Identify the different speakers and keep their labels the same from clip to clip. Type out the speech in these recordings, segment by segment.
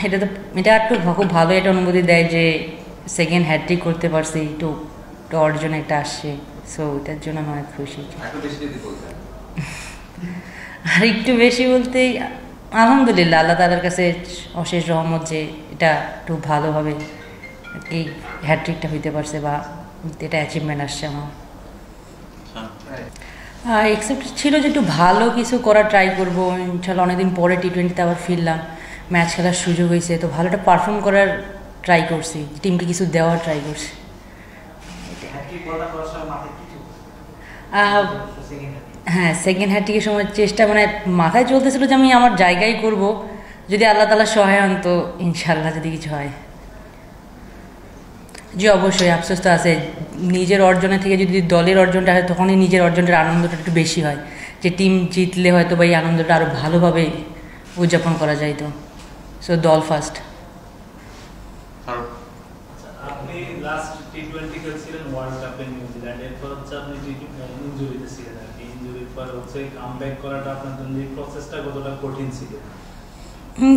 Speaker 1: এটা তো এটা একটু খুব ভালো একটা অনুভূতি দেয় যে সেকেন্ড হ্যাট্রিক করতে পারছি, একটু অর্জন একটা আসছে, সো এটার জন্য আমি অনেক খুশি। আর একটু বেশি বলতে আলহামদুলিল্লাহ আল্লাহ তাআলার কাছে অশেষ রহমত যে এটা একটু ভালোভাবে এই হ্যাট্রিকটা হইতে পারছে বা এটা অ্যাচিভমেন্ট আসছে আমার। এক্সেপ্ট ছিল যে একটু ভালো কিছু করার ট্রাই করবো ইনশাল্লাহ। অনেকদিন পরে টি-20তে আবার ফিরলাম, ম্যাচ খেলার সুযোগ হয়েছে, তো ভালো একটা পারফর্ম করার ট্রাই করছি, টিমকে কিছু দেওয়ার ট্রাই করছি। হ্যাঁ, সেকেন্ড হ্যাট্রিকের সময় চেষ্টা মানে মাথায় চলতেছিল যে আমি আমার জায়গায় করব, যদি আল্লাহ তাআলা সহায় হন তো ইনশাল্লাহ যদি কিছু হয়। জি অবশ্যই আফসোস তো আছে, নিজের অর্জনের থেকে যদি দলের অর্জনটা হয় তখনই নিজের অর্জনটার আনন্দটা একটু বেশি হয়, যে টিম জিতলে হয়তো বা এই আনন্দটা আরও ভালোভাবে উদযাপন করা যায়। তো সো দল ফার্স্ট।
Speaker 2: আপনি লাস্ট টি20 খেলছিলেন ওয়ার্ল্ড কাপে নিউজিল্যান্ড, এরপর হচ্ছে আপনি ইনজুরিতে ছিলেন আর কি। ইনজুরির পর হচ্ছে কামব্যাক করাটা আপনার জন্য এই প্রসেসটা কতটা কঠিন ছিল?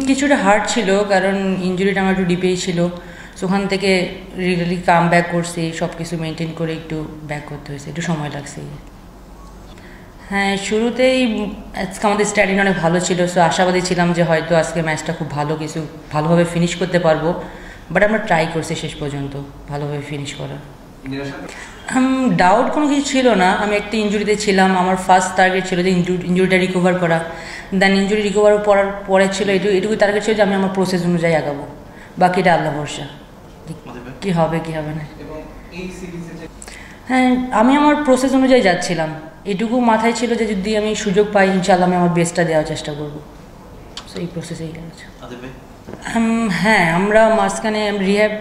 Speaker 1: কিছুটা হার্ড ছিল, কারণ ইনজুরিটা আমার একটু ডিপেই ছিল, সো ওখান থেকে রিয়েলি কাম ব্যাক করছি, সব কিছু মেনটেন করে একটু ব্যাক করতে হয়েছে, একটু সময় লাগছে। হ্যাঁ, শুরুতেই আজকে আমাদের স্ট্যাটিং অনেক ভালো ছিল, সো আশাবাদী ছিলাম যে হয়তো আজকে ম্যাচটা খুব ভালো কিছু ভালোভাবে ফিনিশ করতে পারবো, বাট আমরা ট্রাই করছি শেষ পর্যন্ত ভালোভাবে ফিনিশ করার। ডাউট কোনো কিছু ছিল না, আমি একটা ইনজুরিতে ছিলাম, আমার ফার্স্ট টার্গেট ছিল যে ইনজুরিটা রিকভার করা, দেন ইনজুরি রিকভার করার পরে ছিল এটুকুই টার্গেট ছিল যে আমি আমার প্রসেস অনুযায়ী আগাবো, বাকিটা আল্লাহ ভরসা, কী হবে কী হবে না। হ্যাঁ, আমি আমার প্রসেস অনুযায়ী যাচ্ছিলাম, এটুকু মাথায় ছিল যে যদি আমি সুযোগ পাই ইনশাআল্লাহ আমি আমার বেস্টটা দেওয়ার চেষ্টা করবো, সো এই প্রসেসেই গেছে। হ্যাঁ, আমরা মাঝখানে রিহ্যাব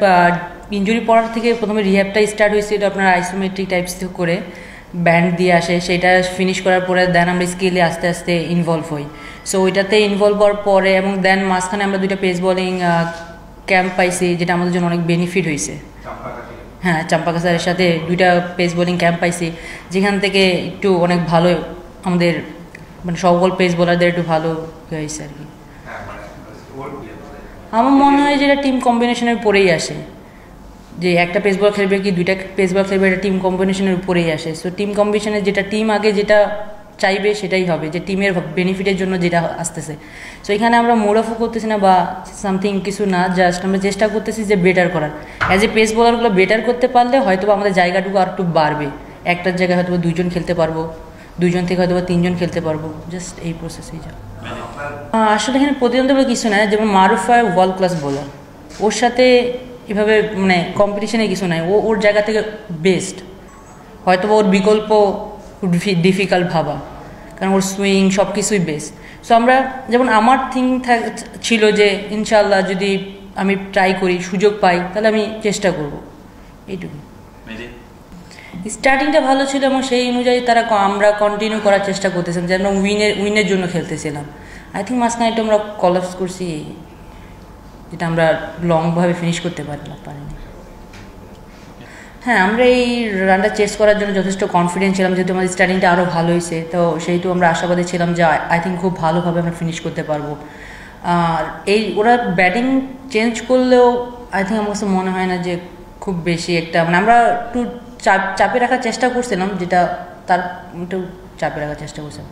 Speaker 1: ইনজুরি পড়ার থেকে প্রথমে রিহ্যাবটা স্টার্ট হয়েছিল আপনার আইসোমেট্রিক টাইপস করে ব্যান্ড দিয়ে আসে, সেটা ফিনিশ করার পরে দেন আমরা স্কিলে আস্তে আস্তে ইনভলভ হই। সো ওইটাতে ইনভলভ হওয়ার পরে এবং দেন মাঝখানে আমরা দুইটা পেস বোলিং ক্যাম্প পাইছি, যেটা আমাদের জন্য অনেক বেনিফিট হয়েছে। হ্যাঁ, চাম্পাকা স্যারের সাথে দুইটা পেস বোলিং ক্যাম্প পাইছি, যেখান থেকে একটু অনেক ভালো আমাদের মানে সকল পেস বোলারদের একটু ভালো হয়েছে আর কি। আমার মনে হয় যেটা টিম কম্বিনেশনের উপরেই আসে, যে একটা পেস বল খেলবে কি দুইটা পেস বল খেলবে, এটা টিম কম্বিনেশনের উপরেই আসে। সো টিম কম্বিনেশনের যেটা টিম আগে যেটা চাইবে সেটাই হবে, যে টিমের বেনিফিটের জন্য যেটা আসতেছে। সো এখানে আমরা মোড়াফু করতেছি না বা সামথিং কিছু না, জাস্ট আমরা চেষ্টা করতেছি যে বেটার করার। অ্যাজ এ পেস বোলারগুলো বেটার করতে পারলে হয়তো আমাদের জায়গাটুকু আর একটু বাড়বে, একটার জায়গায় হয়তো দুইজন খেলতে পারবো, দুইজন থেকে হয়তো তিনজন খেলতে পারবো, জাস্ট এই প্রসেসেই যা। আসলে এখানে প্রতিদ্বন্দ্বিতা কিছু না, যেমন মারুফ ওয়ার্ল্ড ক্লাস বোলার, ওর সাথে এভাবে মানে কম্পিটিশনে কিছু নাই, ওর জায়গা থেকে বেস্ট, হয়তো ওর বিকল্প ডিফিকাল্ট ভাবা, কারণ ওর সুইং সব কিছুই বেস্ট। সো আমরা যেমন আমার ছিল যে ইনশাল্লাহ যদি আমি ট্রাই করি সুযোগ পাই তাহলে আমি চেষ্টা করব, এইটুকু। স্টার্টিংটা ভালো ছিল এবং সেই অনুযায়ী আমরা কন্টিনিউ করার চেষ্টা করতেছিলাম, যে আমরা উইনের জন্য খেলতেছিলাম। আই থিঙ্ক মাঝখানে একটু আমরা কলাপস করছি, যেটা আমরা লংভাবে ফিনিশ করতে পারিনি। হ্যাঁ, আমরা এই রানটা চেস করার জন্য যথেষ্ট কনফিডেন্ট ছিলাম, যেহেতু আমাদের স্টার্টিংটা আরও ভালো হয়েছে, তো সেইটু আমরা আশাবাদী ছিলাম যে আই থিঙ্ক খুব ভালোভাবে আমরা ফিনিশ করতে পারবো। আর ওরা ব্যাটিং চেঞ্জ করলেও আই থিঙ্ক আমার কাছে মনে হয় না যে খুব বেশি একটা মানে আমরা একটু চাপে রাখার চেষ্টা করছিলাম, যেটা তার একটু চাপে রাখার চেষ্টা করছিলাম।